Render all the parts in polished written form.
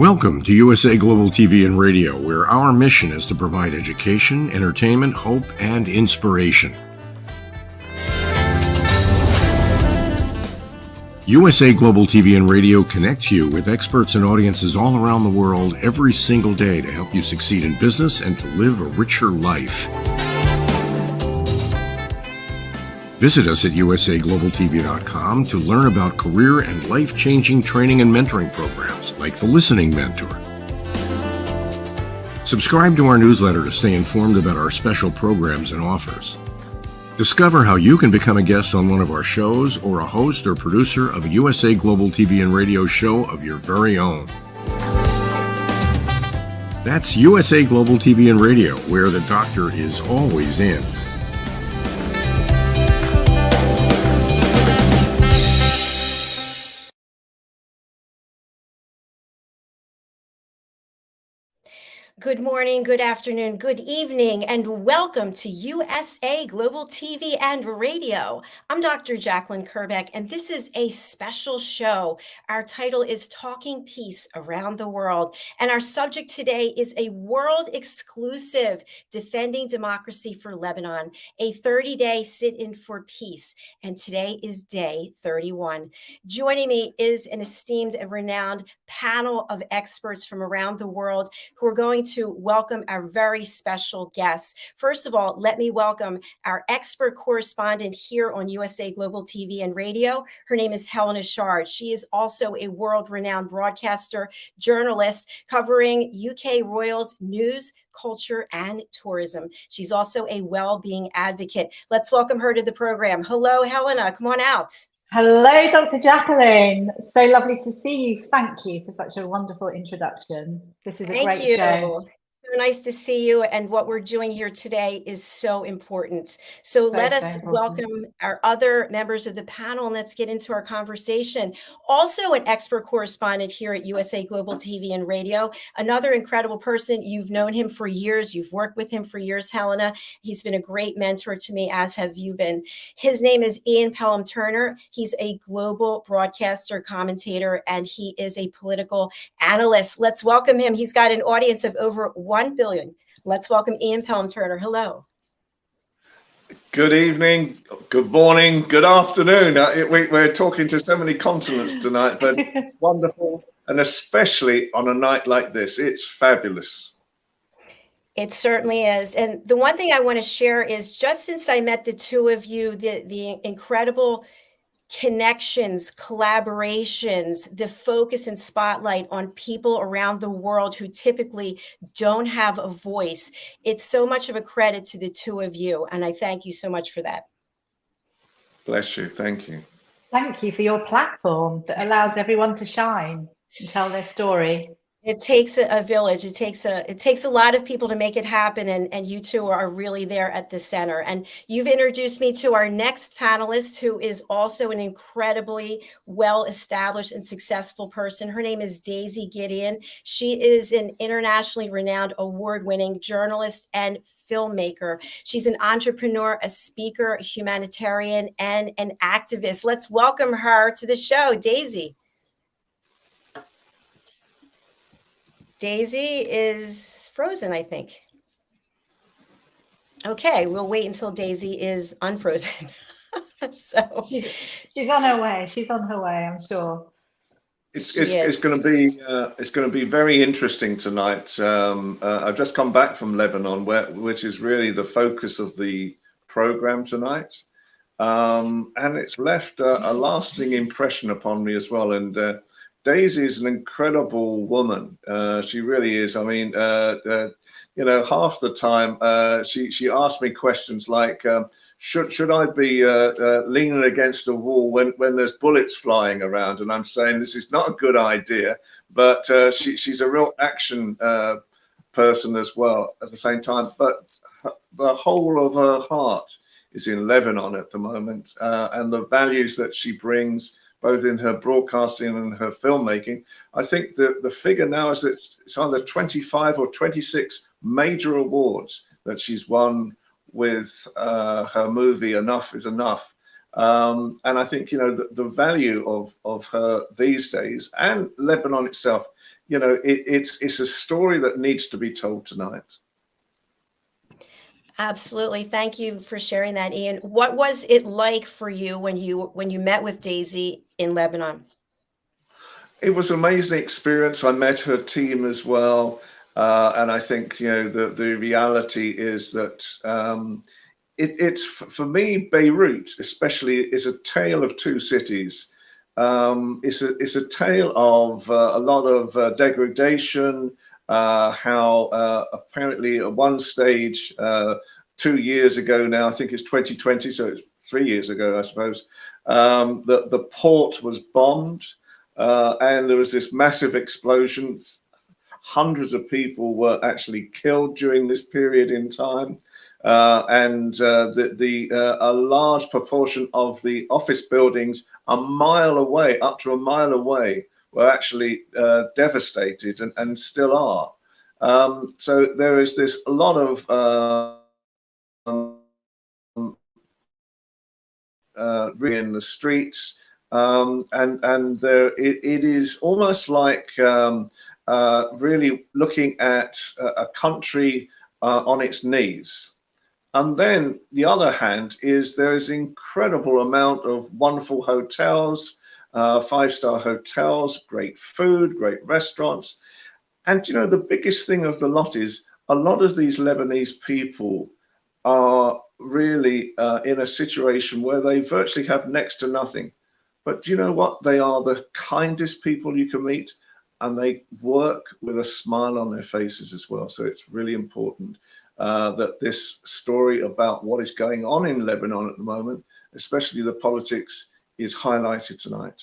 Welcome to USA Global TV and Radio, where our mission is to provide education, entertainment, hope, and inspiration. USA Global TV and Radio connects you with experts and audiences all around the world every single day to help you succeed in business and to live a richer life. Visit us at usaglobaltv.com to learn about career and life-changing training and mentoring programs like the Listening Mentor. Subscribe to our newsletter to stay informed about our special programs and offers. Discover how you can become a guest on one of our shows or a host or producer of a USA Global TV and Radio show of your very own. That's USA Global TV and Radio, where the doctor is always in. Good morning, good afternoon, good evening, and welcome to USA Global TV and Radio. I'm Dr. JACALYN KERBECK, and this is a special show. Our title is Talking Peace Around the World, and our subject today is a world exclusive Defending Democracy for Lebanon, a 30-day sit-in for peace, and today is day 31. Joining me is an esteemed and renowned panel of experts from around the world who are going to welcome our very special guests. First of all, let me welcome our expert correspondent here on USA Global TV and Radio. Her name is HELENA. She is also a world-renowned broadcaster, journalist covering UK royals, news, culture, and tourism. She's also a well-being advocate. Let's welcome her to the program. Hello, HELENA. Come on out. Hello, Dr. JACALYN. It's so lovely to see you. Thank you for such a wonderful introduction. This is a great show. So nice to see you, and what we're doing here today is so important. So let us welcome our other members of the panel, and let's get into our conversation. Also an expert correspondent here at USA Global TV and Radio, another incredible person. You've known him for years. You've worked with him for years, HELENA. He's been a great mentor to me, as have you been. His name is Ian Pelham-Turner. He's a global broadcaster, commentator, and he is a political analyst. Let's welcome him. He's got an audience of over 1 billion. Let's welcome Ian Pelham-Turner. Hello. Good evening, good morning, good afternoon. We're talking to so many continents tonight, but wonderful, and especially on a night like this. It's fabulous. It certainly is. And the one thing I want to share is, just since I met the two of you, the incredible connections, collaborations, the focus and spotlight on people around the world who typically don't have a voice. It's so much of a credit to the two of you, and I thank you so much for that. Bless you. Thank you. Thank you for your platform that allows everyone to shine and tell their story. It takes a village. It takes a lot of people to make it happen, and you two are really there at the center. And you've introduced me to our next panelist, who is also an incredibly well-established and successful person. Her name is DAIZY GEDEON. She is an internationally renowned, award-winning journalist and filmmaker. She's an entrepreneur, a speaker, a humanitarian, and an activist. Let's welcome her to the show, DAIZY. DAIZY is frozen, I think. Okay, we'll wait until DAIZY is unfrozen. So she's on her way. She's on her way, I'm sure. It's going to be very interesting tonight. I've just come back from Lebanon, which is really the focus of the program tonight, and it's left a lasting impression upon me as well. And DAIZY is an incredible woman. She really is. I mean, you know, half the time she asked me questions like, should I be leaning against a wall when there's bullets flying around? And I'm saying this is not a good idea. But she's a real action person as well at the same time. But the whole of her heart is in Lebanon at the moment, and the values that she brings, both in her broadcasting and her filmmaking. I think the figure now is that it's either 25 or 26 major awards that she's won with her movie Enough is Enough. And I think, you know, the value of her these days, and Lebanon itself, you know, it's a story that needs to be told tonight. Absolutely. Thank you for sharing that, Ian. What was it like for you when you met with Daisy in Lebanon? It was an amazing experience. I met her team as well. And I think, you know, the reality is that it's, for me, Beirut especially is a tale of two cities. It's a tale of a lot of degradation, how apparently at one stage, 2 years ago now, I think it's 2020, so it's 3 years ago, I suppose, the port was bombed. And there was this massive explosion. Hundreds of people were actually killed during this period in time. And a large proportion of the office buildings a mile away, up to a mile away, were actually devastated and still are. So there is this a lot of in the streets. And there, it is almost like really looking at a country on its knees. And then the other hand is there is an incredible amount of wonderful hotels, 5-star hotels, great food, great restaurants. And you know, the biggest thing of the lot is a lot of these Lebanese people are really in a situation where they virtually have next to nothing. But do you know what? They are the kindest people you can meet, and they work with a smile on their faces as well. So it's really important that this story about what is going on in Lebanon at the moment, especially the politics, is highlighted tonight.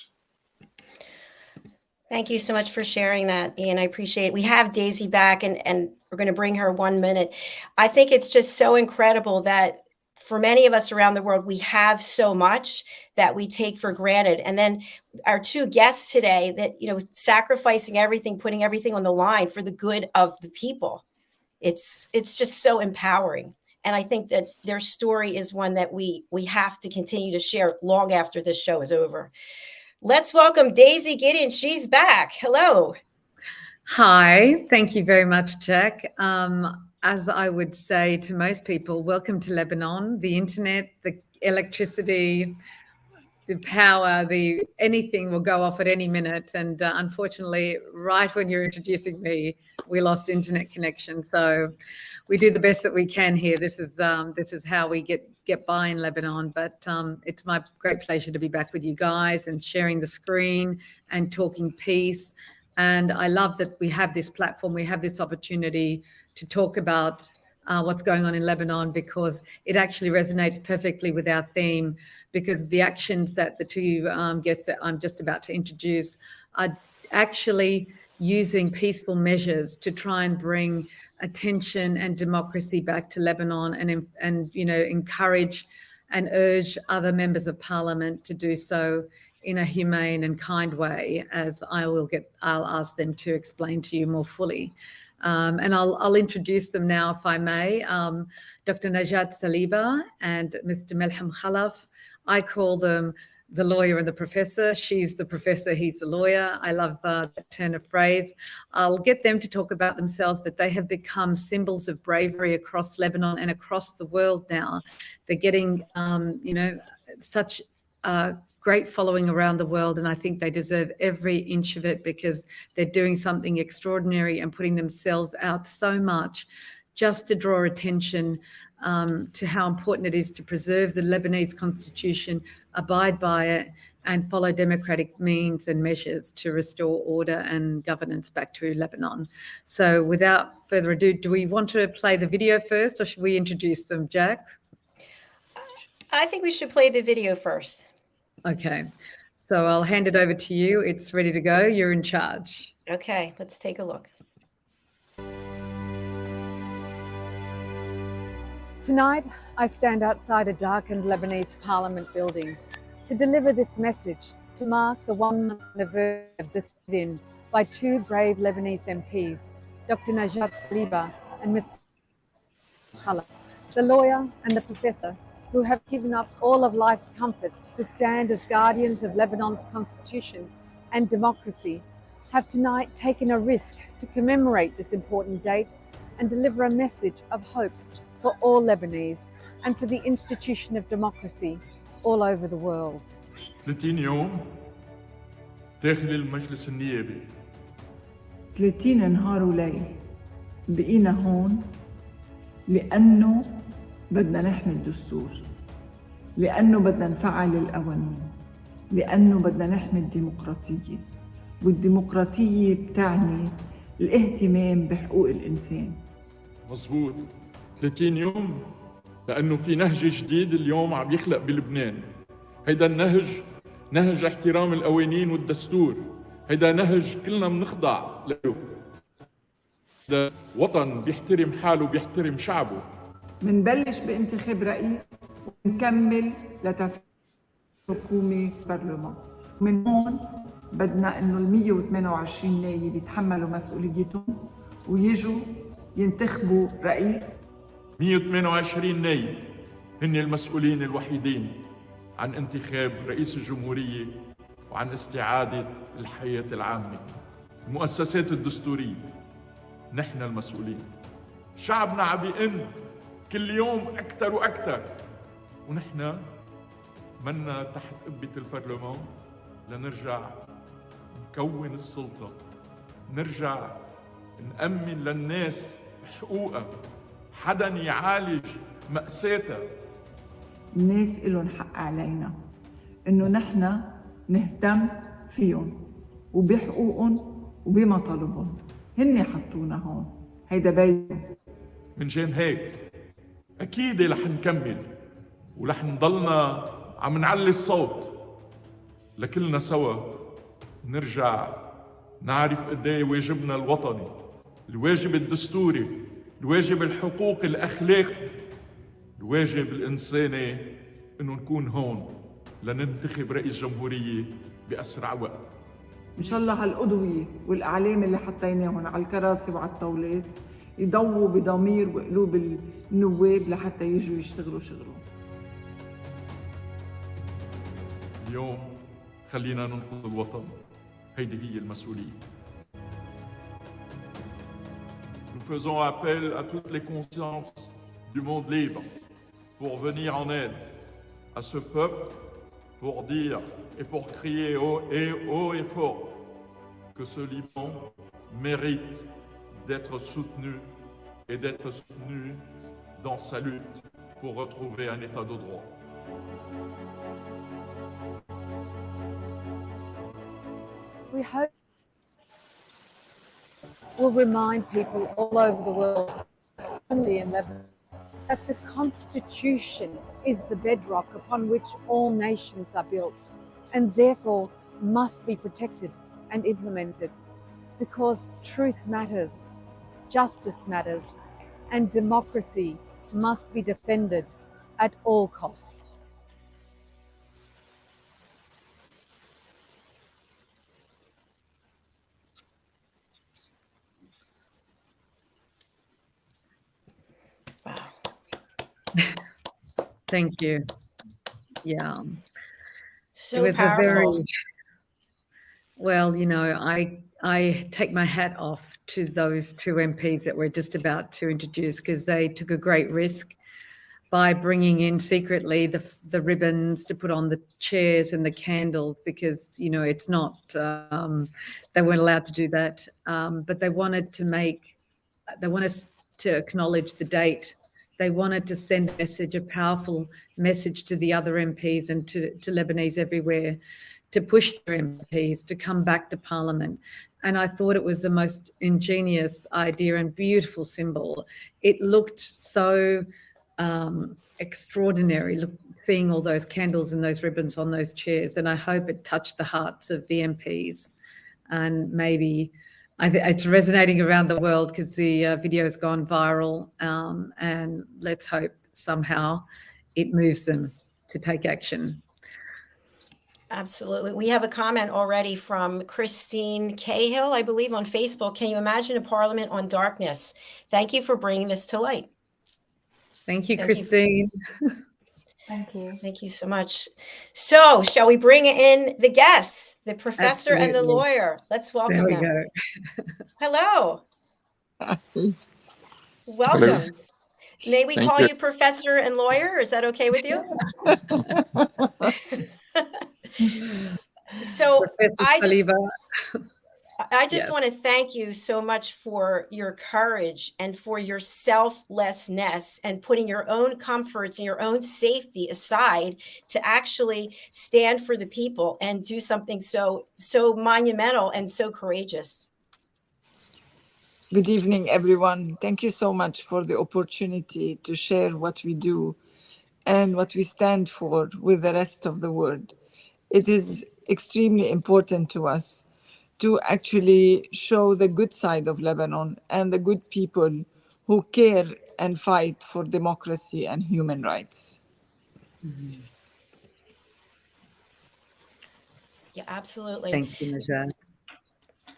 Thank you so much for sharing that, Ian. I appreciate it. We have Daisy back, and we're going to bring her 1 minute. I think it's just so incredible that for many of us around the world, we have so much that we take for granted. And then our two guests today that, you know, sacrificing everything, putting everything on the line for the good of the people. It's just so empowering. And I think that their story is one that we have to continue to share long after this show is over. Let's welcome Daisy Gideon. She's back. Hello. Hi. Thank you very much, Jack. As I would say to most people, welcome to Lebanon. The internet, the electricity, the power, anything will go off at any minute. And unfortunately, right when you're introducing me, we lost internet connection. So we do the best that we can here. This is how we get by in Lebanon. But it's my great pleasure to be back with you guys and sharing the screen and talking peace. And I love that we have this platform, we have this opportunity to talk about what's going on in Lebanon, because it actually resonates perfectly with our theme, because the actions that the two guests that I'm just about to introduce are actually using peaceful measures to try and bring attention and democracy back to Lebanon, and you know, encourage and urge other members of parliament to do so in a humane and kind way, as I'll ask them to explain to you more fully. And I'll introduce them now, if I may. Dr. NAJAT Saliba and Mr. MELHEM KHALAF. I call them the lawyer and the professor. She's the professor, he's the lawyer. I love that turn of phrase. I'll get them to talk about themselves, but they have become symbols of bravery across Lebanon and across the world now. They're getting, you know, such great following around the world, and I think they deserve every inch of it, because they're doing something extraordinary and putting themselves out so much just to draw attention to how important it is to preserve the Lebanese constitution, abide by it, and follow democratic means and measures to restore order and governance back to Lebanon. So without further ado, do we want to play the video first, or should we introduce them, Jack? I think we should play the video first. Okay, so I'll hand it over to you. It's ready to go. You're in charge. Okay, let's take a look. Tonight, I stand outside a darkened Lebanese parliament building to deliver this message to mark the 1 month anniversary of the sit-in by two brave Lebanese MPs, Dr. NAJAT Saliba and Mr. KHALAF, the lawyer and the professor, who have given up all of life's comforts to stand as guardians of Lebanon's constitution and democracy, have tonight taken a risk to commemorate this important date and deliver a message of hope for all Lebanese and for the institution of democracy all over the world. 30 يوم داخل المجلس النيابي. 30 نهار وليل بقينا هون لأنه بدنا نحمي الدستور، لأنه بدنا نفعل القوانين، لأنه بدنا نحمي الديمقراطية، والديمقراطية بتعني الاهتمام بحقوق الإنسان. مظبوط 30 يوم لأنه في نهج جديد اليوم عم يخلق بلبنان. هيدا النهج نهج احترام القوانين والدستور، هيدا نهج كلنا بنخضع له. هذا وطن بيحترم حاله بيحترم شعبه. منبلش بانتخاب رئيس ونكمل لتفعيل حكومة برلمان. من هون بدنا انه ال 128 نايب يتحملوا مسؤوليتهم ويجوا ينتخبوا رئيس. 128 نايب هن المسؤولين الوحيدين عن انتخاب رئيس الجمهورية وعن استعادة الحياة العامة. المؤسسات الدستورية نحن المسؤولين. شعبنا عم بيئن كل يوم أكثر وأكثر، ونحن منا تحت قبة البرلمان لنرجع نكون السلطة، نرجع نأمن للناس حقوقها، حدا يعالج مأساتها. الناس إلهم حق علينا إنه نحن نهتم فيهم وبحقوقهم وبمطالبهم. هن حطونا هون، هيدا بيتهم. من جان هيك أكيد رح نكمل ورح نضلنا عم نعلي الصوت لكلنا سوا نرجع نعرف قد ايه واجبنا الوطني، الواجب الدستوري، الواجب الحقوق الأخلاقي، الواجب الإنساني إنه نكون هون لننتخب رئيس جمهورية بأسرع وقت. إن شاء الله هالقدوة والأعلام اللي حطيناهم على الكراسي وعلى الطاولات يضووا بضمير وقلوب النواب لحتى يجوا يشتغلوا شغلهم. اليوم خلينا ننقذ الوطن، هيدي هي المسؤولية. Nous faisons appel à toutes les consciences du monde libre pour venir en aide à ce peuple, pour dire et pour crier haut et fort que ce Liban mérite d'être soutenu et d'être soutenu dans sa lutte pour retrouver un état de droit. We hope will remind people all over the world, only in Lebanon, that the Constitution is the bedrock upon which all nations are built and therefore must be protected and implemented, because truth matters, justice matters, and democracy must be defended at all costs. Wow. Thank you. Yeah. So it was powerful. a very, well, you know, I take my hat off to those two MPs that we're just about to introduce, because they took a great risk by bringing in secretly the ribbons to put on the chairs and the candles, because, you know, it's not, they weren't allowed to do that. But they wanted to acknowledge the date. They wanted to send a message, a powerful message to the other MPs and to Lebanese everywhere, to push their MPs to come back to Parliament. And I thought it was the most ingenious idea and beautiful symbol. It looked so extraordinary, seeing all those candles and those ribbons on those chairs. And I hope it touched the hearts of the MPs. And maybe it's resonating around the world because the video has gone viral. And let's hope somehow it moves them to take action. Absolutely. We have a comment already from Christine Cahill, I believe, on Facebook. Can you imagine a parliament on darkness? Thank you for bringing this to light. Thank you, Christine. Thank you. Thank you so much. So, shall we bring in the guests, the professor and the Absolutely. lawyer? Let's welcome There we them. go. Hello. Welcome. Hello. May we Thank call you. you professor and lawyer? Is that okay with you? So Professor I just Yes. want to thank you so much for your courage and for your selflessness and putting your own comforts and your own safety aside to actually stand for the people and do something so monumental and so courageous. Good evening, everyone. Thank you so much for the opportunity to share what we do and what we stand for with the rest of the world. It is extremely important to us to actually show the good side of Lebanon and the good people who care and fight for democracy and human rights. Yeah, absolutely. Thank you, Najat.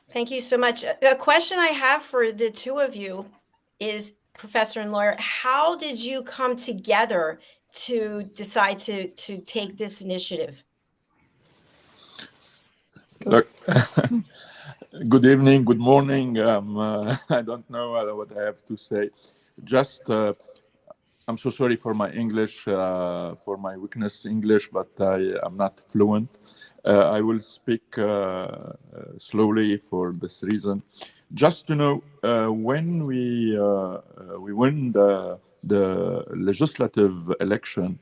Thank you so much. A question I have for the two of you is, professor and lawyer, how did you come together to decide to take this initiative? Look, good evening, good morning. I don't know what I have to say. Just, I'm so sorry for my English, for my weakness English, but I'm not fluent. I will speak slowly for this reason. Just to know, when we win the legislative election,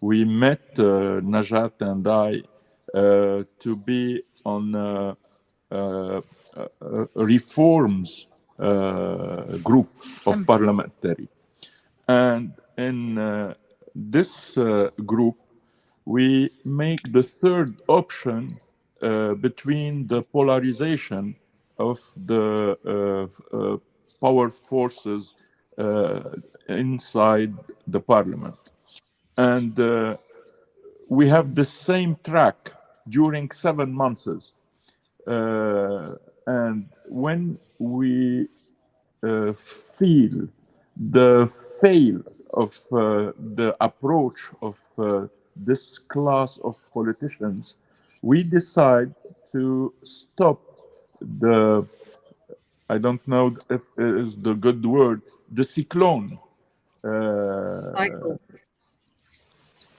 we met Najat and I to be on reforms group of parliamentary. And in this group, we make the third option between the polarization of the power forces inside the parliament. And we have the same track during 7 months. And when we feel the fail of the approach of this class of politicians, we decide to stop the, I don't know if it is the good word, the cyclone.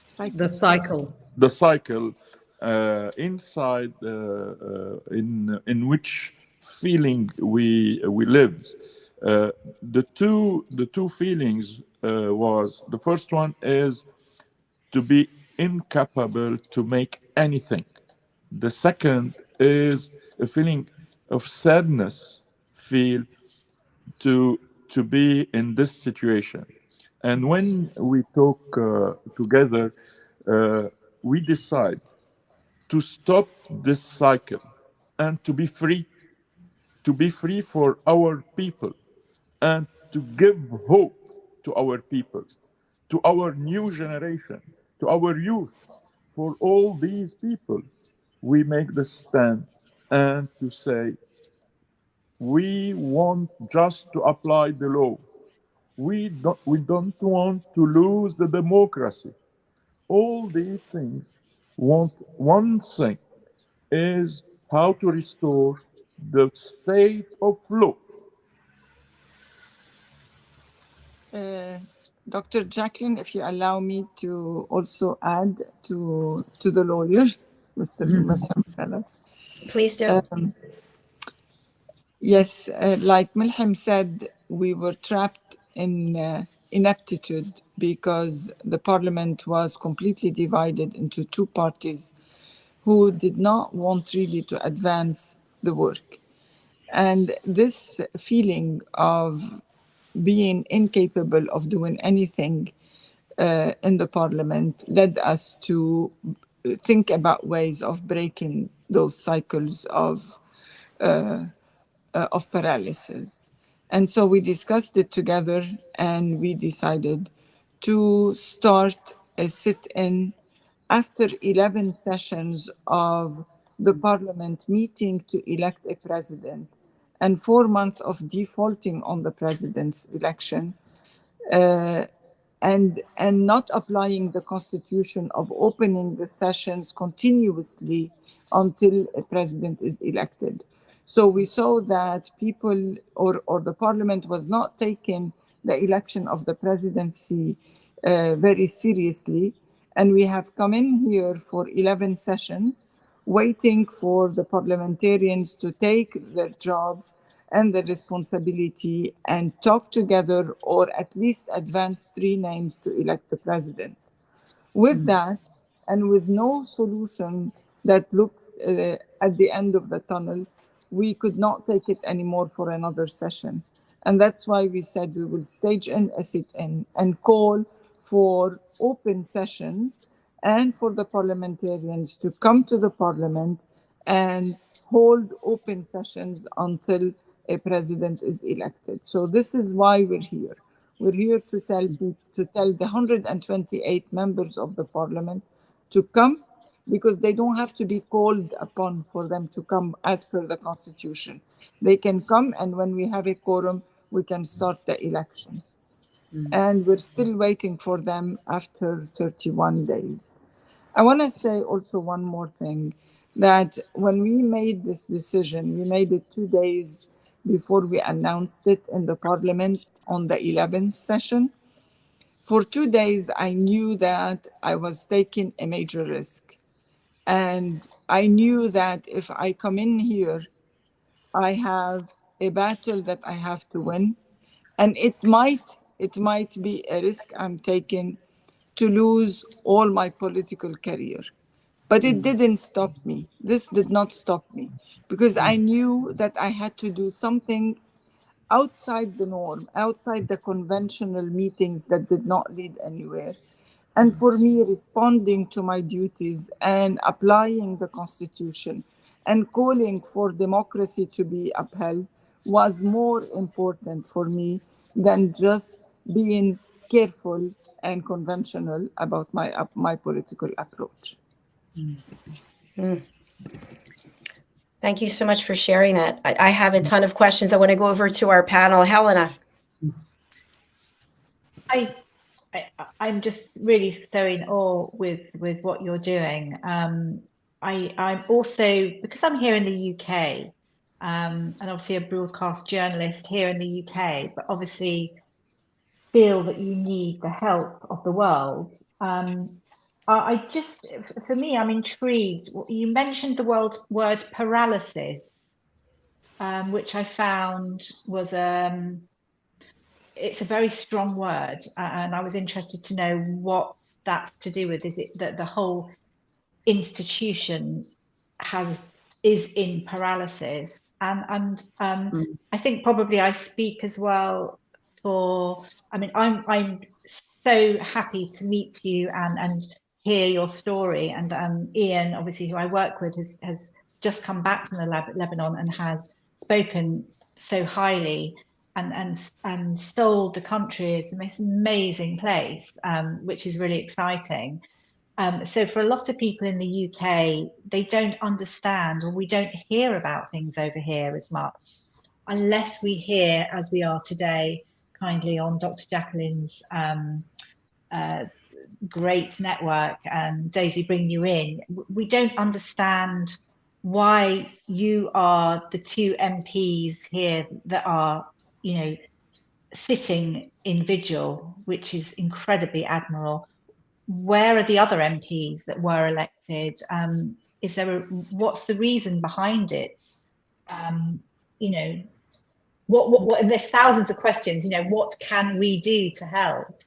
Cycle. The cycle inside in which feeling we live. The two feelings was, the first one is to be incapable to make anything. The second is a feeling of sadness, feel to be in this situation. And when we talk together, we decide to stop this cycle and to be free for our people, and to give hope to our people, to our new generation, to our youth. For all these people, we make the stand and to say, we want just to apply the law. We don't want to lose the democracy. All these things want one thing, is how to restore the state of law. Dr. Jacqueline, if you allow me to also add to the lawyer, Mr. MELHEM. Please do. Yes, like MELHEM said, we were trapped in ineptitude because the parliament was completely divided into two parties who did not want really to advance the work. And this feeling of being incapable of doing anything in the parliament led us to think about ways of breaking those cycles of paralysis. And so we discussed it together, and we decided to start a sit-in after 11 sessions of the parliament meeting to elect a president and 4 months of defaulting on the president's election. and not applying the constitution of opening the sessions continuously until a president is elected. So we saw that people or the parliament was not taking the election of the presidency very seriously. And we have come in here for 11 sessions, waiting for the parliamentarians to take their jobs and the responsibility and talk together, or at least advance 3 names to elect the president. With that, and with no solution that looks at the end of the tunnel, we could not take it anymore for another session. And that's why we said we will stage in a sit-in and call for open sessions and for the parliamentarians to come to the parliament and hold open sessions until a president is elected. So this is why we're here. We're here to tell the 128 members of the parliament to come, because they don't have to be called upon for them to come as per the constitution. They can come, and when we have a quorum, we can start the election. And we're still waiting for them after 31 days. I want to say also one more thing, that when we made this decision, we made it 2 days before we announced it in the parliament on the 11th session. For 2 days, I knew that I was taking a major risk. And I knew that if I come in here, I have a battle that I have to win. And it might be a risk I'm taking to lose all my political career. But it didn't stop me. This did not stop me, because I knew that I had to do something outside the norm, outside the conventional meetings that did not lead anywhere. And for me, responding to my duties and applying the constitution and calling for democracy to be upheld was more important for me than just being careful and conventional about my political approach. Thank you so much for sharing that. I have a ton of questions. I want to go over to our panel. Helena. I'm just really so in awe with what you're doing. I'm also, because I'm here in the UK, and obviously a broadcast journalist here in the UK, but obviously feel that you need the help of the world. I just, for me, I'm intrigued. You mentioned the word paralysis, which I found was it's a very strong word, and I was interested to know what that's to do with. Is it that the whole institution is in paralysis? And I think probably I speak as well for. I mean, I'm so happy to meet you and hear your story. And Ian, obviously, who I work with, has just come back from the Lebanon and has spoken so highly. And sold the country as the most amazing place, which is really exciting. So for a lot of people in the UK, they don't understand, or we don't hear about things over here as much, unless we hear, as we are today, kindly on Dr. JACALYN's great network, and Daisy bringing you in. We don't understand why you are the 2 MPs here that are, you know, sitting in vigil, which is incredibly admirable. Where are the other MPs that were elected? Is there what's the reason behind it? You know, what there's thousands of questions. You know, what can we do to help?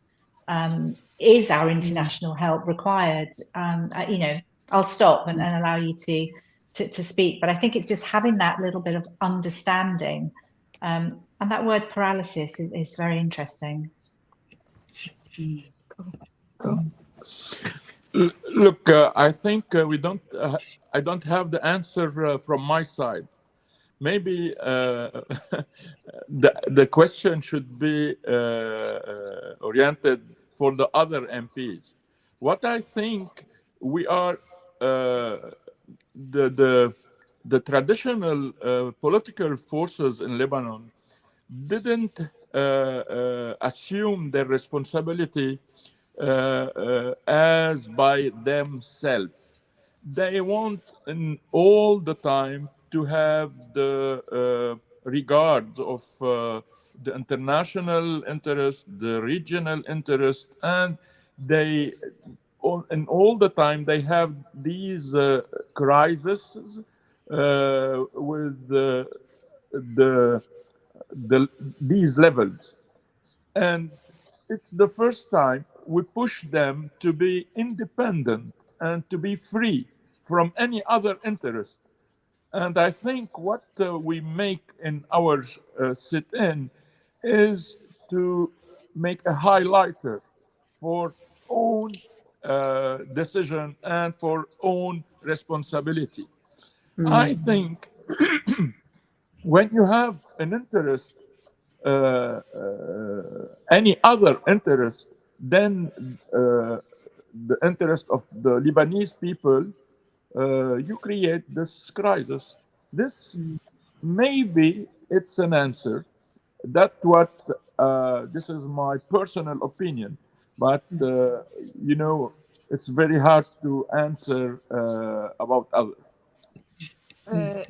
Is our international help required? You know, I'll stop and allow you to speak, but I think it's just having that little bit of understanding. And that word paralysis is very interesting. Look, I think we don't. I don't have the answer from my side. Maybe the question should be oriented for the other MPs. What I think, we are the traditional political forces in Lebanon didn't assume their responsibility as by themselves. They want all the time to have the regard of the international interest, the regional interest, and they all the time they have these crises with these levels. And it's the first time we push them to be independent and to be free from any other interest. And I think what we make in our sit-in is to make a highlighter for own decision and for own responsibility. I think when you have an interest, any other interest than the interest of the Lebanese people, you create this crisis. This maybe it's an answer. That what this is my personal opinion, but you know, it's very hard to answer about others.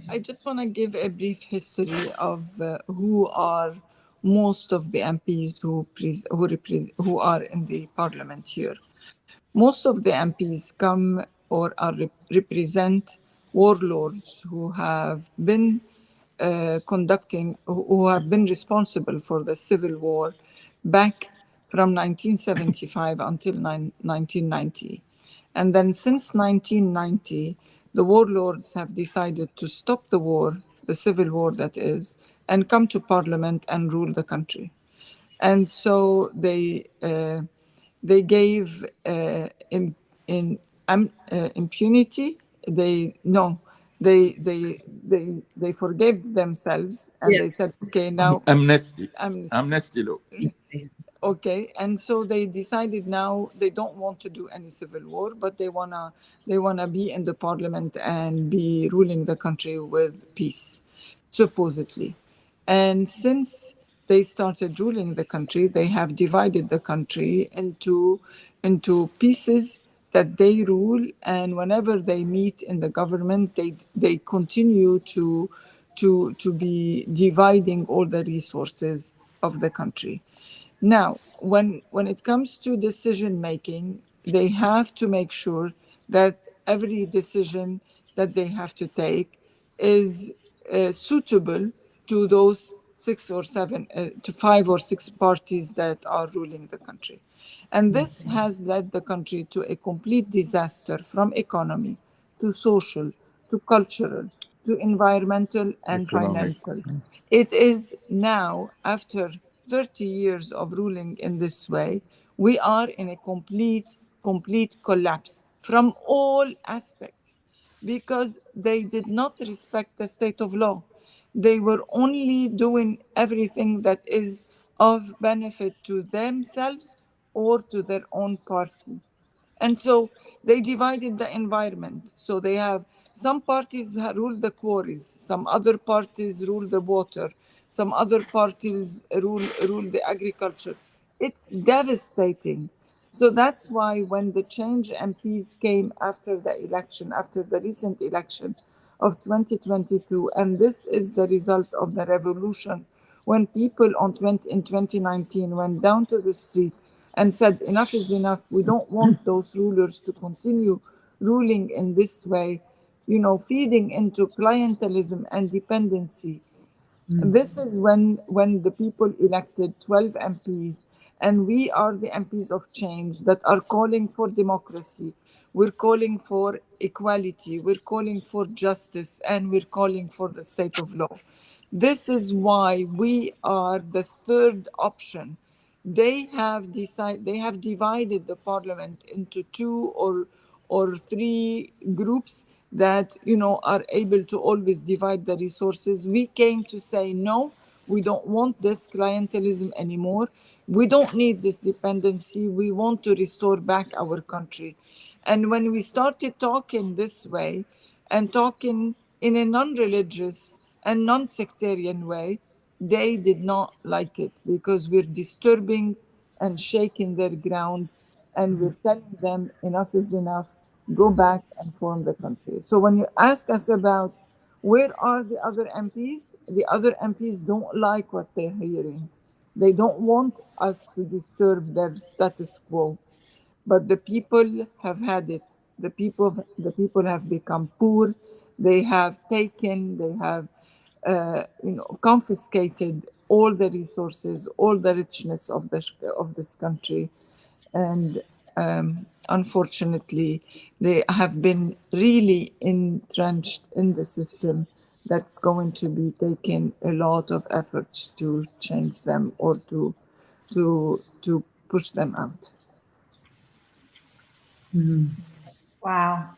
I just want to give a brief history of who are most of the MPs who are in the parliament here. Most of the MPs come or represent warlords who have been who have been responsible for the civil war back from 1975 until 1990. And then since 1990, the warlords have decided to stop the war, the civil war that is, and come to parliament and rule the country. And so they gave impunity. They forgave themselves, and they said, okay, now amnesty law. Okay, and so they decided now they don't want to do any civil war, but they wanna be in the parliament and be ruling the country with peace, supposedly. And since they started ruling the country, they have divided the country into pieces that they rule, and whenever they meet in the government, they continue to be dividing all the resources of the country. Now, when it comes to decision making, they have to make sure that every decision that they have to take is suitable to those 5 or 6 parties that are ruling the country. And this has led the country to a complete disaster, from economy to social to cultural to environmental and financial. It is now, after 30 years of ruling in this way, we are in a complete collapse from all aspects, because they did not respect the state of law. They were only doing everything that is of benefit to themselves or to their own party. And so they divided the environment. So they have some parties rule the quarries, some other parties rule the water, some other parties rule the agriculture. It's devastating. So that's why when the change MPs came after the election, after the recent election of 2022, and this is the result of the revolution, when people in 2019 went down to the street and said, enough is enough, we don't want those rulers to continue ruling in this way, feeding into clientelism and dependency. This is when the people elected 12 MPs, and we are the MPs of change that are calling for democracy. We're calling for equality. We're calling for justice, and we're calling for the state of law. This is why we are the third option. They have divided the parliament into 2 or 3 groups that are able to always divide the resources. We came to say, no, we don't want this clientelism anymore. We don't need this dependency. We want to restore back our country. And when we started talking this way and talking in a non-religious and non-sectarian way, they did not like it because we're disturbing and shaking their ground, and we're telling them enough is enough, go back and form the country. So when you ask us about where are the other MPs don't like what they're hearing. They don't want us to disturb their status quo. But the people have had it. The people have become poor. They have taken, they have confiscated all the resources, all the richness of this country, and unfortunately, they have been really entrenched in the system. That's going to be taking a lot of efforts to change them or to push them out. Mm. Wow.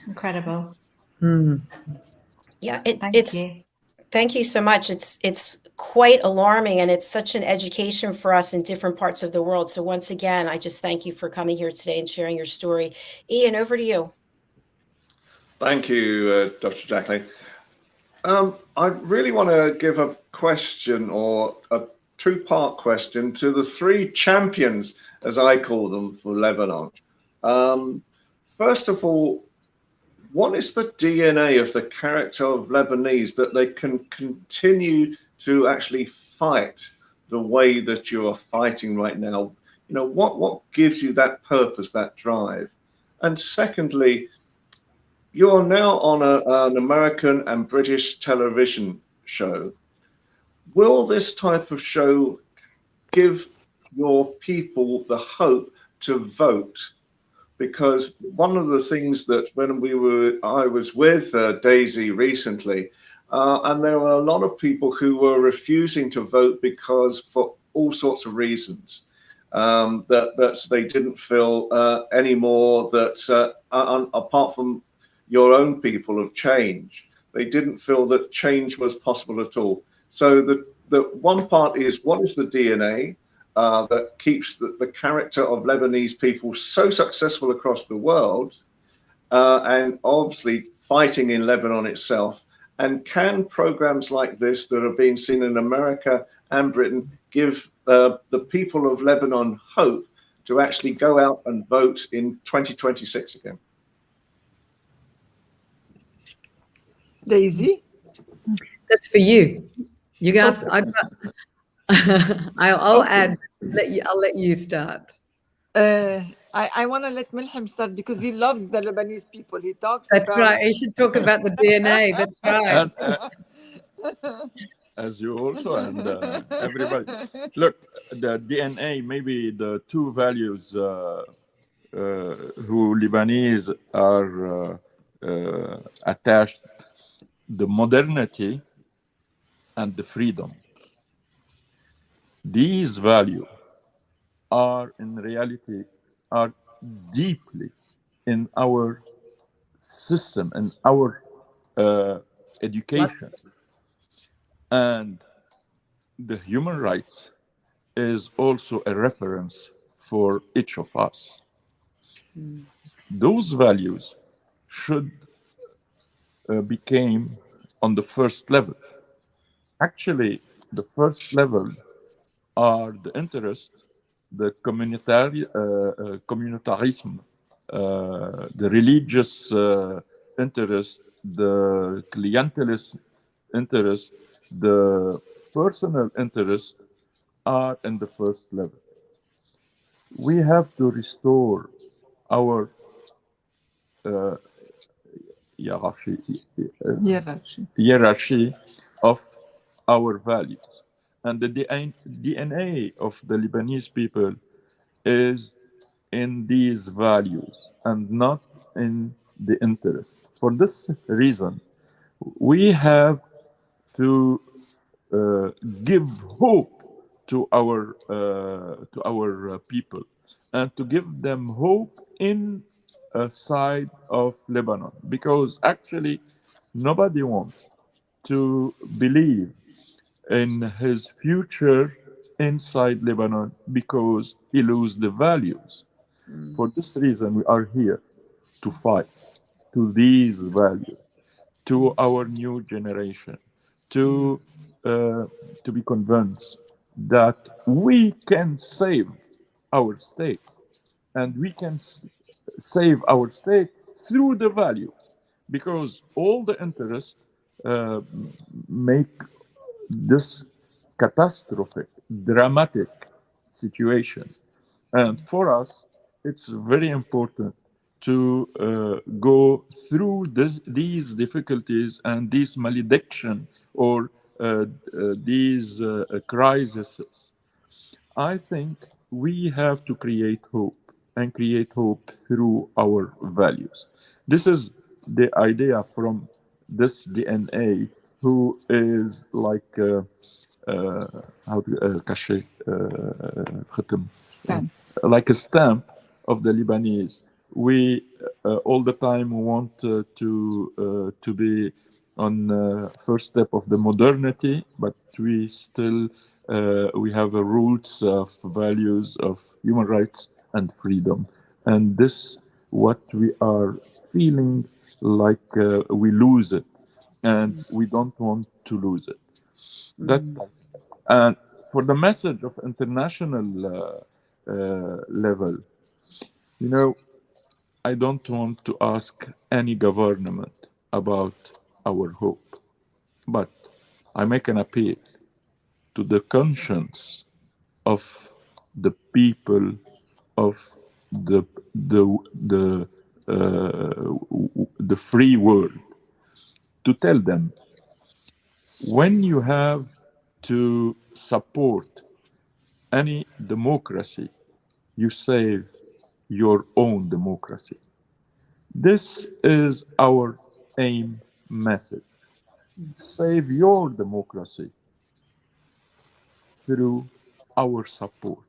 Incredible. Mm. Yeah, Thank you. Thank you so much. It's quite alarming, and it's such an education for us in different parts of the world. So once again, I just thank you for coming here today and sharing your story. Ian, over to you. Thank you, Dr. Jacqueline. I really want to give a question, or a two-part question, to the three champions, as I call them, for Lebanon. First of all, what is the DNA of the character of Lebanese that they can continue to actually fight the way that you are fighting right now? You know, what gives you that purpose, that drive? And secondly, you are now on an American and British television show. Will this type of show give your people the hope to vote? Because one of the things that I was with DAIZY recently, and there were a lot of people who were refusing to vote because for all sorts of reasons, that they didn't feel anymore that apart from your own people of change, they didn't feel that change was possible at all. So the one part is, what is the DNA that keeps the character of Lebanese people so successful across the world, and obviously fighting in Lebanon itself? And can programs like this that are being seen in America and Britain give the people of Lebanon hope to actually go out and vote in 2026 again? DAIZY? That's for you. You guys, Okay. I'll Okay. add. I'll let you start. I want to let MELHEM start because he loves the Lebanese people. He talks That's about. right. You should talk about the DNA. That's right. As you also, and everybody. Look, the DNA, maybe the two values who Lebanese are attached, the modernity and the freedom. These values are in reality are deeply in our system and our education. And the human rights is also a reference for each of us. Those values should become on the first level. Actually, the first level are the interest, the communitarism, the religious interest, the clientelist interest, the personal interest are in the first level. We have to restore our hierarchy of our values. And the DNA of the Lebanese people is in these values and not in the interest. For this reason, we have to give hope to our people, and to give them hope in a side of Lebanon, because actually nobody wants to believe in his future inside Lebanon because he loses the values. For this reason, we are here to fight to these values, to our new generation, to be convinced that we can save our state, and we can save our state through the values, because all the interests make this catastrophic, dramatic situation. And for us, it's very important to go through these difficulties and these malediction or these crises. I think we have to create hope, and create hope through our values. This is the idea from this DNA, who is like how to caché, Stamp. like a stamp of the Lebanese. We all the time want to be on first step of the modernity, but we still we have a roots of values of human rights and freedom, and this what we are feeling like we lose it, and we don't want to lose it. That and for the message of international level, you know, I don't want to ask any government about our hope, but I make an appeal to the conscience of the people of the free world, to tell them, when you have to support any democracy, you save your own democracy. This is our aim message. Save your democracy through our support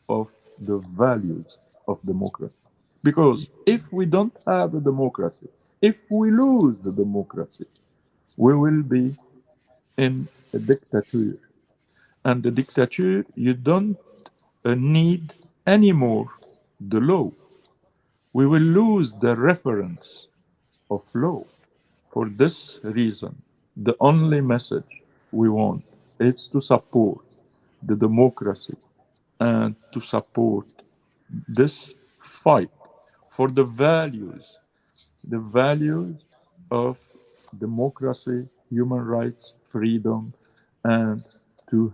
of the values of democracy. Because if we don't have a democracy, if we lose the democracy, we will be in a dictatorship. And the dictatorship, you don't need anymore the law. We will lose the reference of law. For this reason, the only message we want is to support the democracy and to support this fight for the values of democracy, human rights, freedom, and to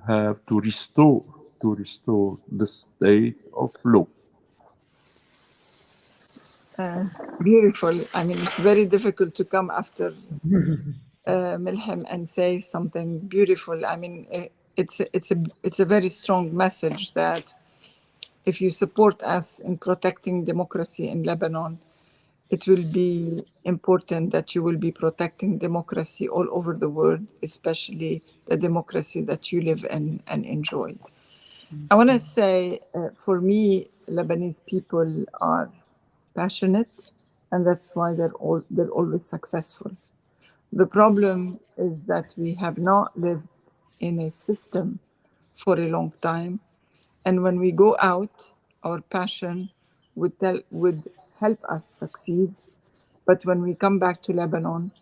restore the state of law. Beautiful. I mean, it's very difficult to come after MELHEM and say something beautiful. I mean, it's a very strong message that if you support us in protecting democracy in Lebanon, it will be important that you will be protecting democracy all over the world, especially the democracy that you live in and enjoy. I want to say, for me, Lebanese people are passionate, and that's why they're always successful. The problem is that we have not lived in a system for a long time, and when we go out, our passion would help us succeed. But when we come back to Lebanon,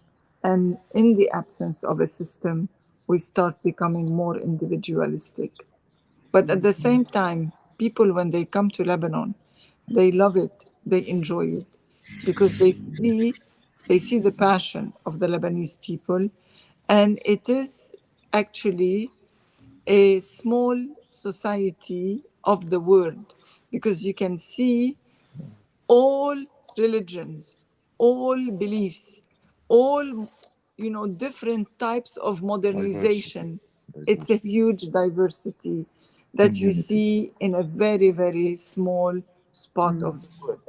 and in the absence of a system, we start becoming more individualistic. But at the same time, people, when they come to Lebanon, they love it, they enjoy it, because they see the passion of the Lebanese people. And it is actually a small society of the world, because you can see all religions, all beliefs, all, different types of modernization. It's a huge diversity that you see in a very, very small spot of the world.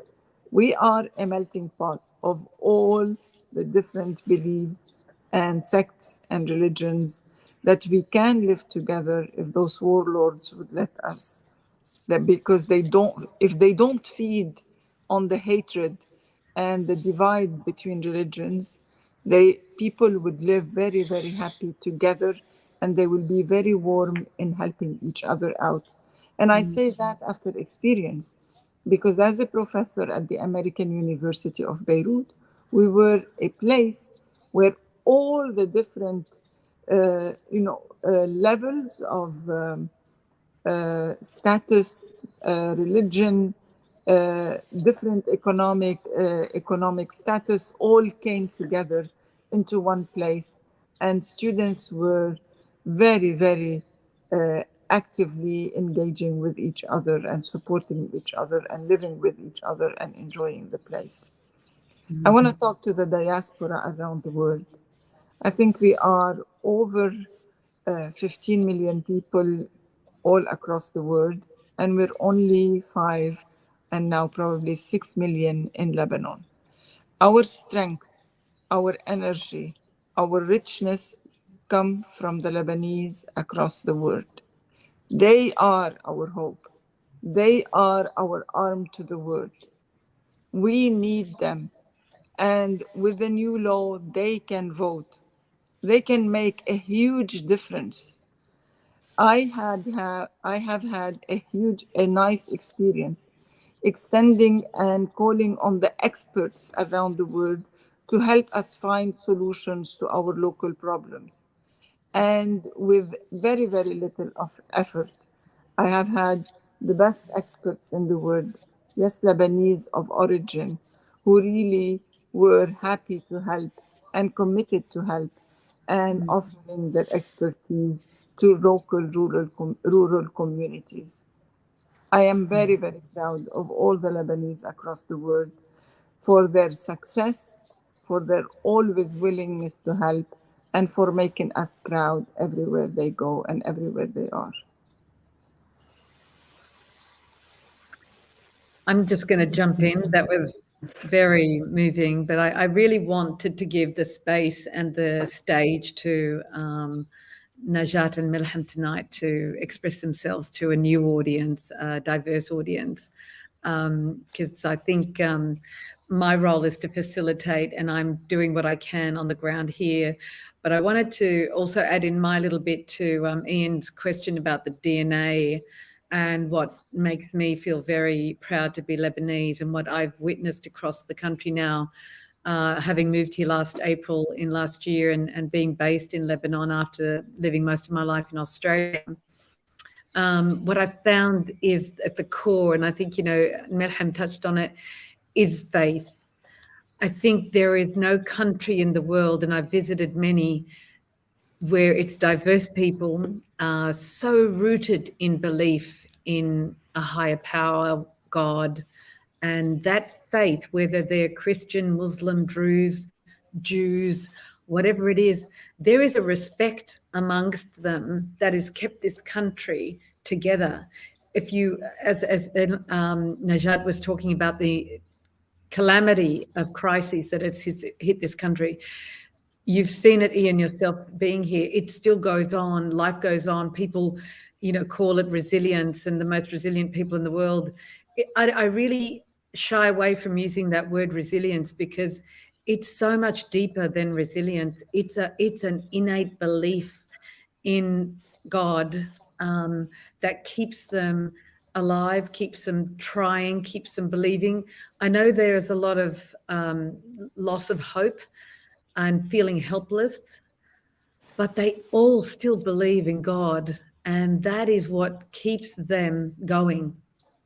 We are a melting pot of all the different beliefs and sects and religions that we can live together if those warlords would let us. That because if they don't feed on the hatred and the divide between religions, people would live very, very happy together, and they will be very warm in helping each other out. And I say that after experience, because as a professor at the American University of Beirut, we were a place where all the different levels of status, religion, different economic status all came together into one place, and students were very, very actively engaging with each other and supporting each other and living with each other and enjoying the place. I want to talk to the diaspora around the world. I think we are over 15 million people all across the world, and we're only 5 and now probably 6 million in Lebanon. Our strength, our energy, our richness come from the Lebanese across the world. They are our hope. They are our arm to the world. We need them. And with the new law, they can vote. They can make a huge difference. I have had a nice experience extending and calling on the experts around the world to help us find solutions to our local problems. And with very, very little of effort, I have had the best experts in the world, yes, Lebanese of origin, who really were happy to help and committed to help and offering their expertise to local rural communities. I am very, very proud of all the Lebanese across the world for their success, for their always willingness to help, and for making us proud everywhere they go and everywhere they are. I'm just going to jump in. That was very moving, but I really wanted to give the space and the stage to Najat and MELHEM tonight to express themselves to a new audience, a diverse audience, because I think my role is to facilitate, and I'm doing what I can on the ground here. But I wanted to also add in my little bit to Ian's question about the DNA and what makes me feel very proud to be Lebanese and what I've witnessed across the country now, having moved here last year and being based in Lebanon after living most of my life in Australia. What I found is at the core, and I think, MELHEM touched on it, is faith. I think there is no country in the world, and I've visited many, where its diverse people are so rooted in belief in a higher power, God, and that faith, whether they're Christian, Muslim, Druze, Jews, whatever it is, there is a respect amongst them that has kept this country together. If you, as Najat was talking about the calamity of crises that has hit this country, you've seen it, Ian, yourself being here. It still goes on. Life goes on. People, call it resilience, and the most resilient people in the world. I really shy away from using that word resilience because it's so much deeper than resilience. It's an innate belief in God that keeps them alive, keeps them trying, keeps them believing. I know there is a lot of loss of hope and feeling helpless, but they all still believe in God, and that is what keeps them going.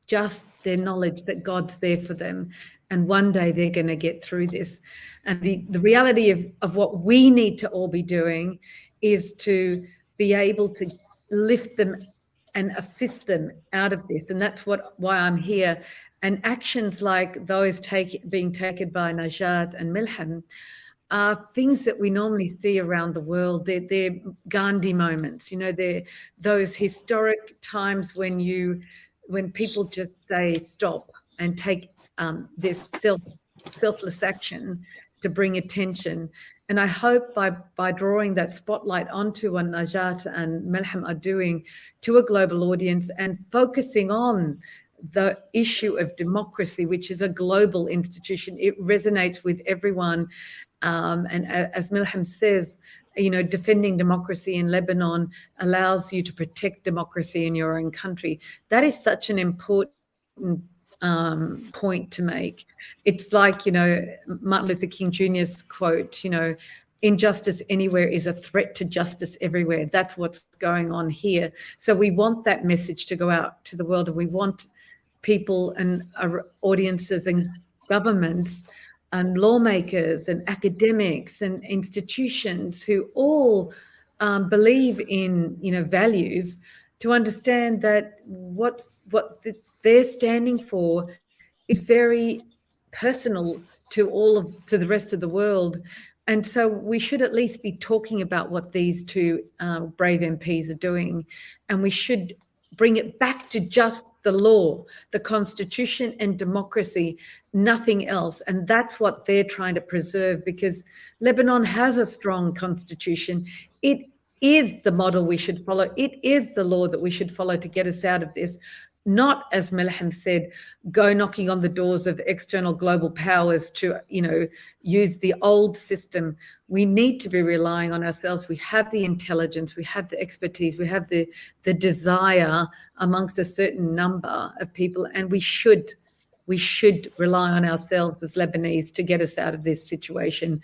Just their knowledge that God's there for them, and one day they're going to get through this. And the reality of what we need to all be doing is to be able to lift them and assist them out of this, and that's why I'm here. And actions like those being taken by Najat and MELHEM are things that we normally see around the world. They're Gandhi moments, they're those historic times when people just say stop and take this selfless action to bring attention. And I hope by drawing that spotlight onto what Najat and MELHEM are doing to a global audience and focusing on the issue of democracy, which is a global institution, it resonates with everyone. And as MELHEM says, defending democracy in Lebanon allows you to protect democracy in your own country. That is such an important point to make. It's like, Martin Luther King Jr.'s quote, injustice anywhere is a threat to justice everywhere. That's what's going on here. So we want that message to go out to the world, and we want people and audiences and governments and lawmakers and academics and institutions who all believe in, Mm. values, to understand that what they're standing for is very personal to to the rest of the world. And so we should at least be talking about what these two brave MPs are doing, and we should bring it back to just the law, the constitution and democracy, nothing else. And that's what they're trying to preserve, because Lebanon has a strong constitution. It is the model we should follow. It is the law that we should follow to get us out of this. Not, as MELHEM said, go knocking on the doors of external global powers to, use the old system. We need to be relying on ourselves. We have the intelligence, we have the expertise, we have the desire amongst a certain number of people, and we should rely on ourselves as Lebanese to get us out of this situation,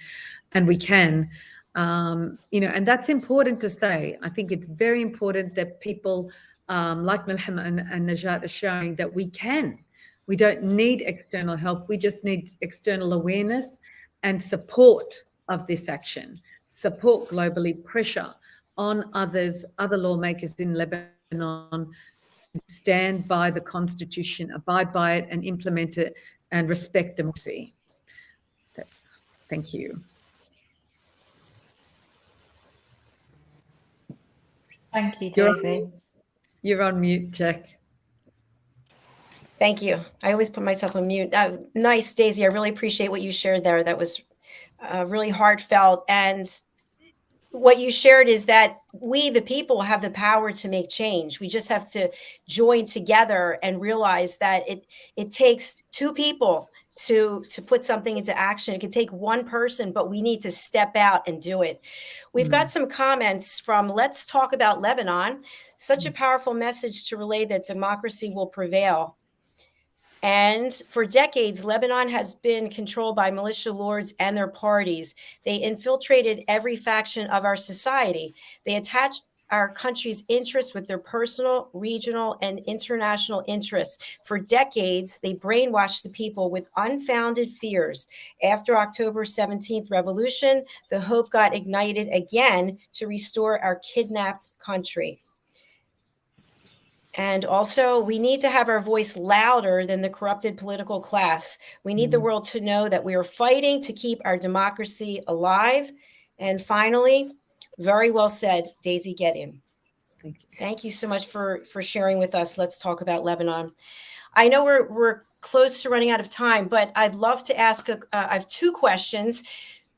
and we can. And that's important to say. I think it's very important that people like MELHEM and NAJAT are showing that we can. We don't need external help. We just need external awareness and support of this action. Support globally, pressure on other lawmakers in Lebanon, stand by the constitution, abide by it and implement it, and respect democracy. Thank you. Thank you, Daisy. You're on mute, Jack. Thank you. I always put myself on mute. Nice, Daisy. I really appreciate what you shared there. That was really heartfelt. And what you shared is that we, the people, have the power to make change. We just have to join together and realize that it takes two people to put something into action. It can take one person, but we need to step out and do it. We've got some comments from Let's Talk About Lebanon. Such a powerful message to relay that democracy will prevail. And for decades, Lebanon has been controlled by militia lords and their parties. They infiltrated every faction of our society. They attached our country's interests with their personal, regional, and international interests. For decades, they brainwashed the people with unfounded fears. After October 17th revolution, the hope got ignited again to restore our kidnapped country. And also, we need to have our voice louder than the corrupted political class. We need the world to know that we are fighting to keep our democracy alive. And finally, very well said, Daisy GEDEON. Thank you. Thank you so much for sharing with us. Let's talk about Lebanon. I know we're close to running out of time, but I'd love to ask, I have two questions.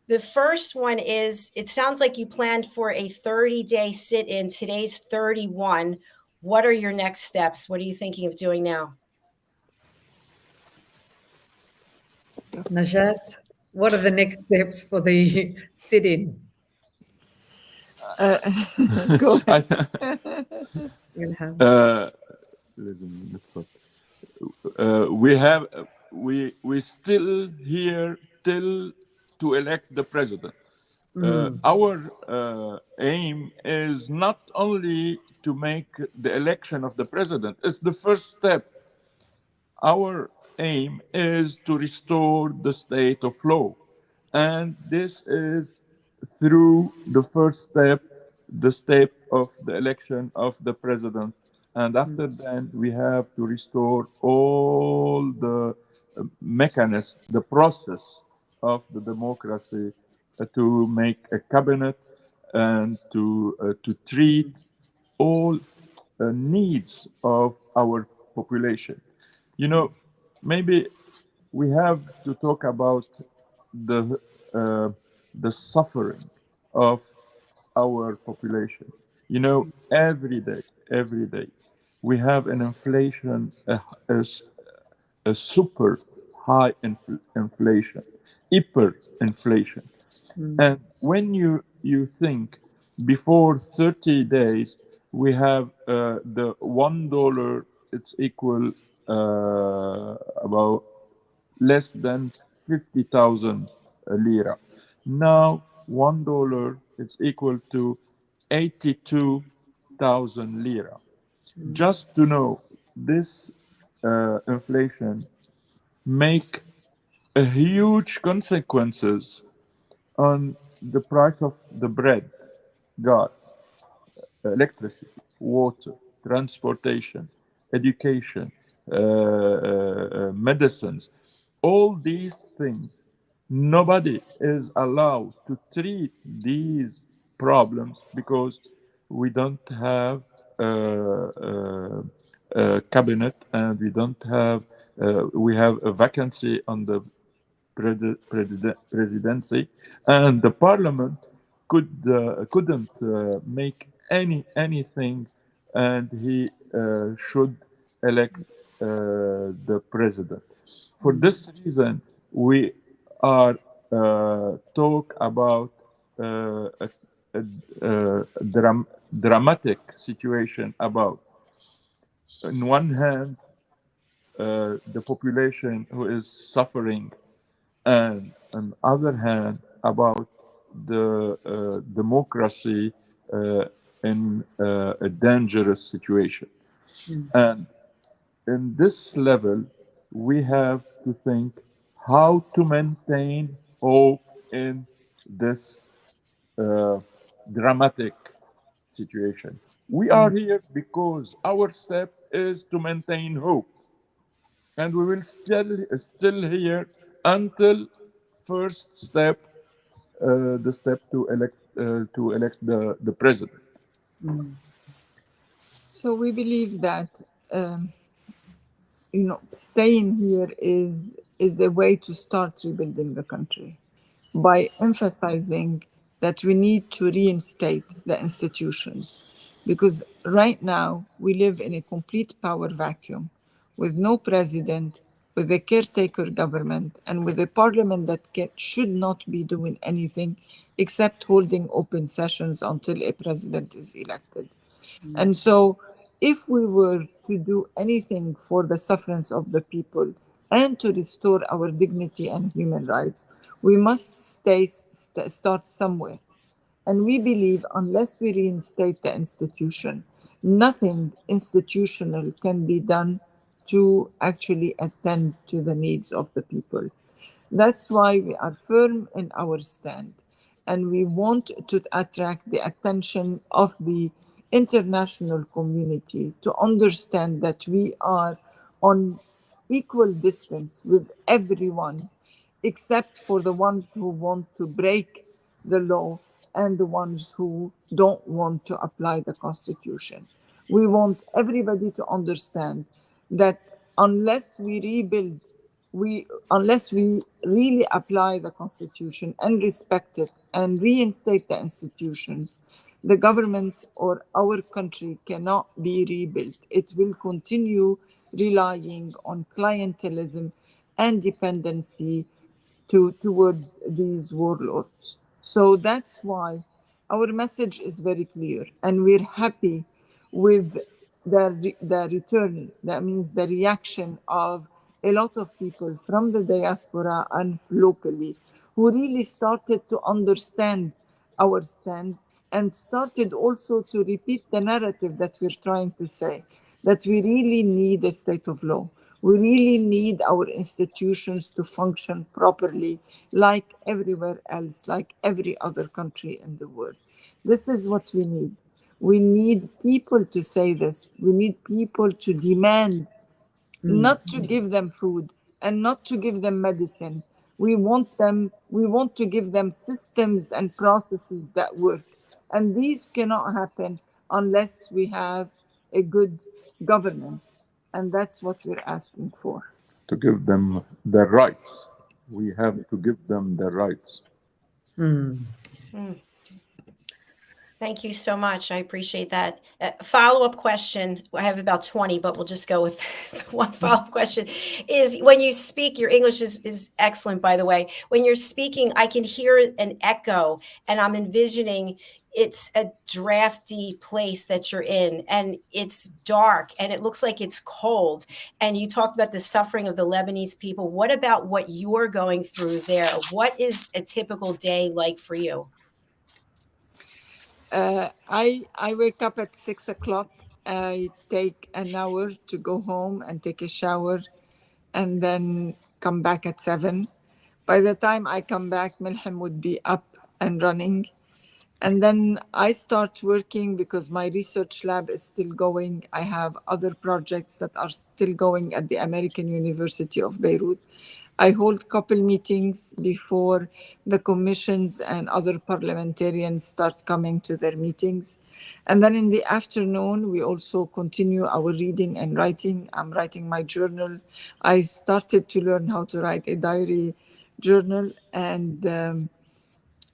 The first one is, it sounds like you planned for a 30-day sit-in. Today's 31. What are your next steps? What are you thinking of doing now? Najat, what are the next steps for the sit-in? Go ahead. We still here till to elect the president. Our aim is not only to make the election of the president. It's the first step. Our aim is to restore the state of law. And this is through the first step, the step of the election of the president. And after that, we have to restore all the mechanisms, the process of the democracy to make a cabinet and to treat all needs of our population. You know, maybe we have to talk about the suffering of our population. You know, every day, we have an inflation, a super high inflation, hyperinflation. And when you think before 30 days, we have the $1, it's equal about less than 50,000 lira. Now $1 is equal to 82,000 lira. Just to know, this inflation make a huge consequences on the price of the bread, gas, electricity, water, transportation, education, medicines, all these things. Nobody is allowed to treat these problems because we don't have a cabinet, and we don't have we have a vacancy on the presidency, and the parliament couldn't make anything, and he should elect the president. For this reason, we are talk about a dramatic situation about, on one hand, the population who is suffering, and on the other hand, about the democracy in a dangerous situation. And in this level, we have to think how to maintain hope in this dramatic situation. We are here because our step is to maintain hope, and we will still here until first step, the step to elect the president. So we believe that staying here is a way to start rebuilding the country by emphasizing that we need to reinstate the institutions, because right now we live in a complete power vacuum with no president, with a caretaker government, and with a parliament that should not be doing anything except holding open sessions until a president is elected. And so if we were to do anything for the sufferance of the people and to restore our dignity and human rights, we must start somewhere. And we believe unless we reinstate the institution, nothing institutional can be done to actually attend to the needs of the people. That's why we are firm in our stand, and we want to attract the attention of the international community to understand that we are on equal distance with everyone, except for the ones who want to break the law and the ones who don't want to apply the Constitution. We want everybody to understand that unless we rebuild, unless we really apply the Constitution and respect it and reinstate the institutions, the government or our country cannot be rebuilt. It will continue relying on clientelism and dependency towards these warlords. So that's why our message is very clear, and we're happy with the return, that means the reaction of a lot of people from the diaspora and locally who really started to understand our stand and started also to repeat the narrative that we're trying to say, that we really need a state of law. We really need our institutions to function properly like everywhere else, like every other country in the world. This is what we need. We need people to say this. We need people to demand not to give them food and not to give them medicine. We want to give them systems and processes that work. And these cannot happen unless we have a good governance. And that's what we're asking for. To give them their rights. We have to give them their rights. Thank you so much. I appreciate that. Follow-up question. I have about 20, but we'll just go with one follow-up question. Is when you speak, your English is excellent, by the way. When you're speaking, I can hear an echo, and I'm envisioning it's a drafty place that you're in, and it's dark, and it looks like it's cold. And you talked about the suffering of the Lebanese people. What about what you're going through there? What is a typical day like for you? I wake up at 6 o'clock. I take an hour to go home and take a shower, and then come back at 7. By the time I come back, MELHEM would be up and running. And then I start working because my research lab is still going. I have other projects that are still going at the American University of Beirut. I hold couple meetings before the commissions and other parliamentarians start coming to their meetings. And then in the afternoon, we also continue our reading and writing. I'm writing my journal. I started to learn how to write a diary journal, and then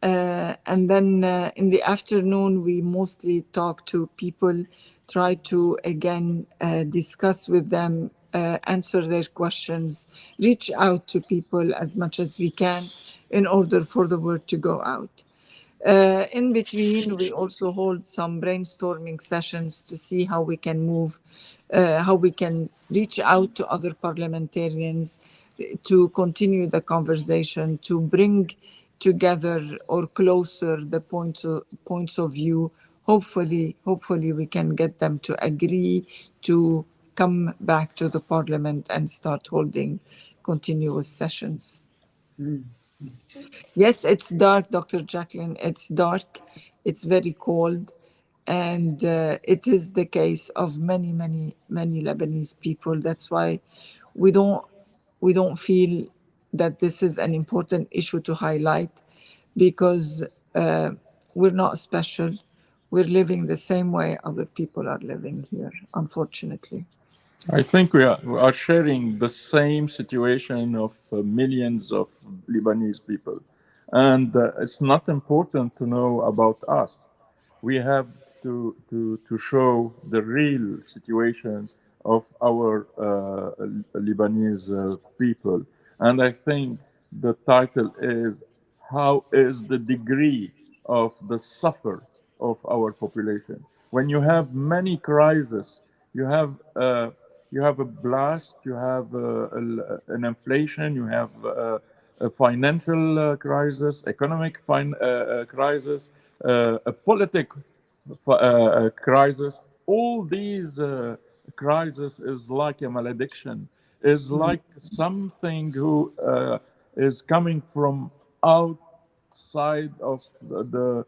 in the afternoon, we mostly talk to people, try to again discuss with them, answer their questions, reach out to people as much as we can in order for the word to go out. In between, we also hold some brainstorming sessions to see how we can move, how we can reach out to other parliamentarians to continue the conversation, to bring together or closer the points of view. Hopefully we can get them to agree to come back to the parliament and start holding continuous sessions. Yes, it's dark, Dr. JACALYN. It's dark. It's very cold. And it is the case of many Lebanese people. That's why we don't feel that this is an important issue to highlight, because we're not special. We're living the same way other people are living here, unfortunately. I think we are sharing the same situation of millions of Lebanese people. And it's not important to know about us. We have to show the real situation of our Lebanese people. And I think the title is, how is the degree of the suffer of our population? When you have many crises, you have a blast, you have an inflation, you have a financial crisis, economic crisis, a political crisis. All these crises is like a malediction, is like something who is coming from outside of the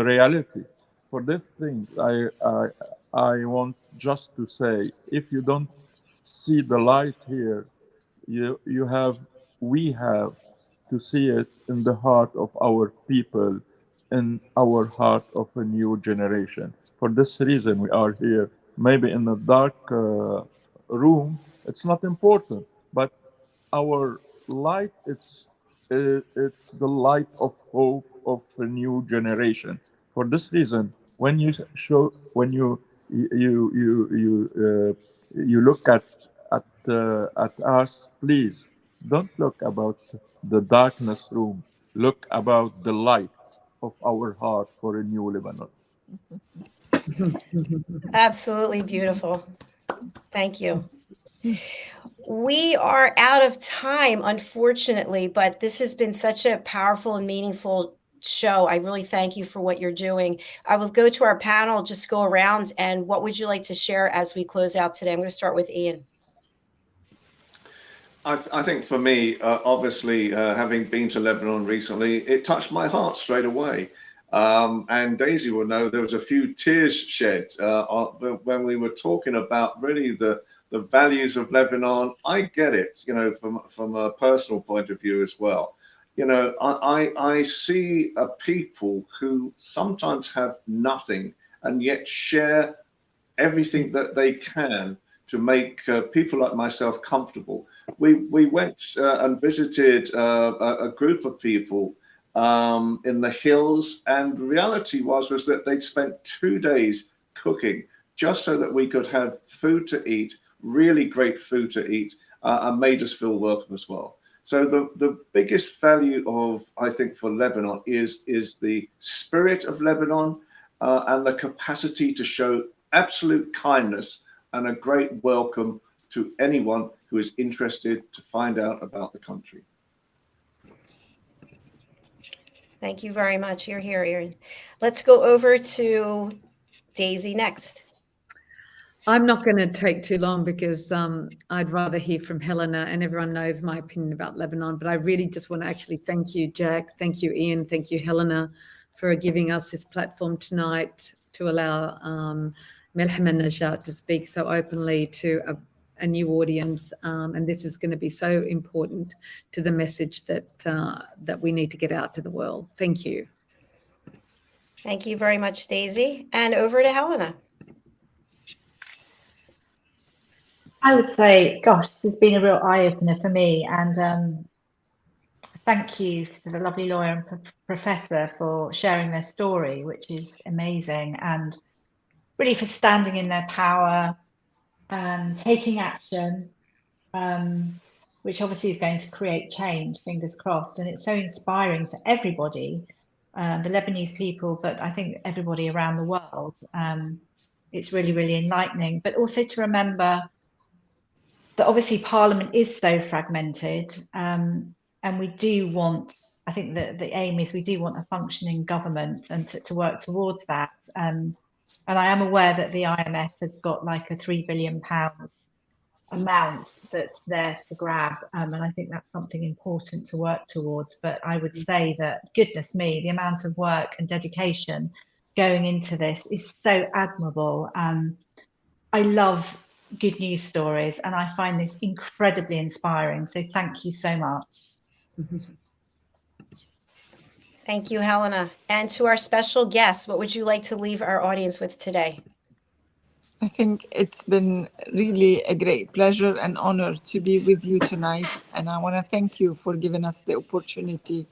reality. For this thing, I want just to say, if you don't see the light here, we have to see it in the heart of our people, in our heart of a new generation. For this reason, we are here. Maybe in a dark room, it's not important, but our light, it's the light of hope of a new generation. For this reason, when you look at us, please don't look about the darkness room. Look about the light of our heart for a new Lebanon. Absolutely beautiful. Thank you. We are out of time, unfortunately, but this has been such a powerful and meaningful show. I really thank you for what you're doing. I will go to our panel, just go around, and what would you like to share as we close out today? I'm going to start with Ian. I think for me, obviously, having been to Lebanon recently, it touched my heart straight away. And Daisy will know there was a few tears shed when we were talking about really the values of Lebanon. I get it, from a personal point of view as well. I see a people who sometimes have nothing and yet share everything that they can to make people like myself comfortable. We went and visited a group of people in the hills, and the reality was that they'd spent 2 days cooking just so that we could have food to eat, really great food to eat, and made us feel welcome as well. So the biggest value of, I think, for Lebanon is the spirit of Lebanon and the capacity to show absolute kindness and a great welcome to anyone who is interested to find out about the country. Thank you very much. You're here. Let's go over to Daisy next. I'm not going to take too long because I'd rather hear from Helena, and everyone knows my opinion about Lebanon. But I really just want to actually thank you, Jack. Thank you, Ian. Thank you, Helena, for giving us this platform tonight to allow MELHEM and NAJAT to speak so openly to a new audience. And this is going to be so important to the message that that we need to get out to the world. Thank you. Thank you very much, Daisy. And over to Helena. I would say, gosh, this has been a real eye-opener for me, and thank you to the lovely lawyer and professor for sharing their story, which is amazing, and really for standing in their power and taking action, which obviously is going to create change, fingers crossed. And it's so inspiring for everybody, the Lebanese people, but I think everybody around the world. It's really, really enlightening, but also to remember that obviously Parliament is so fragmented, and we do want, I think that the aim is we do want a functioning government and to work towards that. And I am aware that the IMF has got like a £3 billion amount that's there to grab, and I think that's something important to work towards. But I would say that, goodness me, the amount of work and dedication going into this is so admirable. I love good news stories, and I find this incredibly inspiring. So thank you so much. Thank you, Helena. And to our special guests, what would you like to leave our audience with today? I think it's been really a great pleasure and honor to be with you tonight. And I want to thank you for giving us the opportunity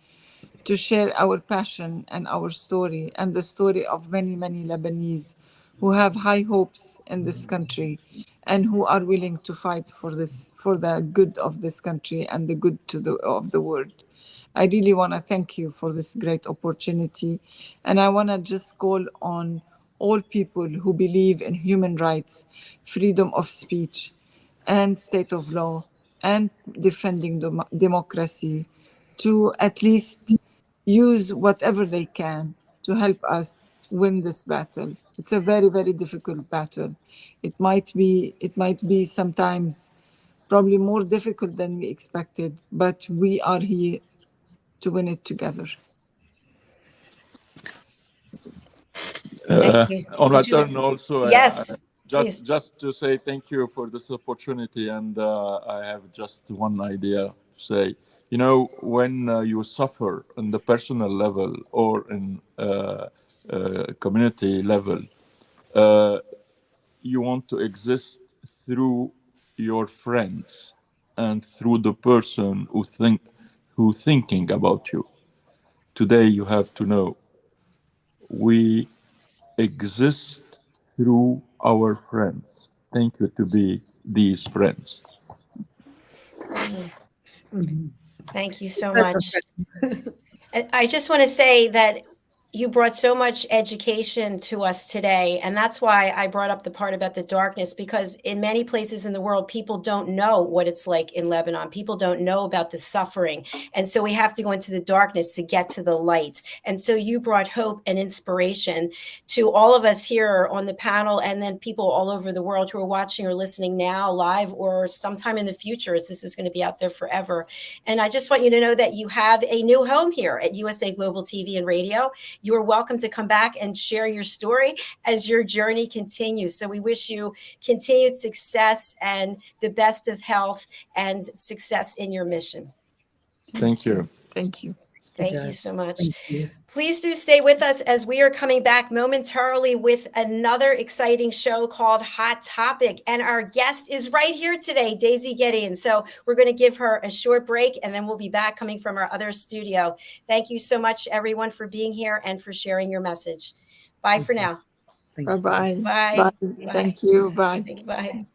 to share our passion and our story, and the story of many, many Lebanese who have high hopes in this country and who are willing to fight for this, for the good of this country and the good of the world. I really want to thank you for this great opportunity. And I want to just call on all people who believe in human rights, freedom of speech, and state of law, and defending democracy, to at least use whatever they can to help us win this battle. It's a very, very difficult battle. It might be sometimes probably more difficult than we expected, but we are here to win it together. On my turn also, yes, just to say thank you for this opportunity, and I have just one idea to say. You know, when you suffer on the personal level or in community level, you want to exist through your friends and through the person who's thinking about you. Today, you have to know we exist through our friends. Thank you to be these friends. Thank you so much. I just want to say that you brought so much education to us today. And that's why I brought up the part about the darkness, because in many places in the world, people don't know what it's like in Lebanon. People don't know about the suffering. And so we have to go into the darkness to get to the light. And so you brought hope and inspiration to all of us here on the panel, and then people all over the world who are watching or listening now live or sometime in the future, as this is going to be out there forever. And I just want you to know that you have a new home here at USA Global TV and Radio. You are welcome to come back and share your story as your journey continues. So we wish you continued success and the best of health and success in your mission. Thank you. Thank you. Thank you so much. Thank you. Please do stay with us as we are coming back momentarily with another exciting show called Hot Topic. And our guest is right here today, Daisy Gideon. So we're going to give her a short break, and then we'll be back coming from our other studio. Thank you so much, everyone, for being here and for sharing your message. Bye for now. Bye-bye. Bye. Bye. Thank you. Bye. Bye.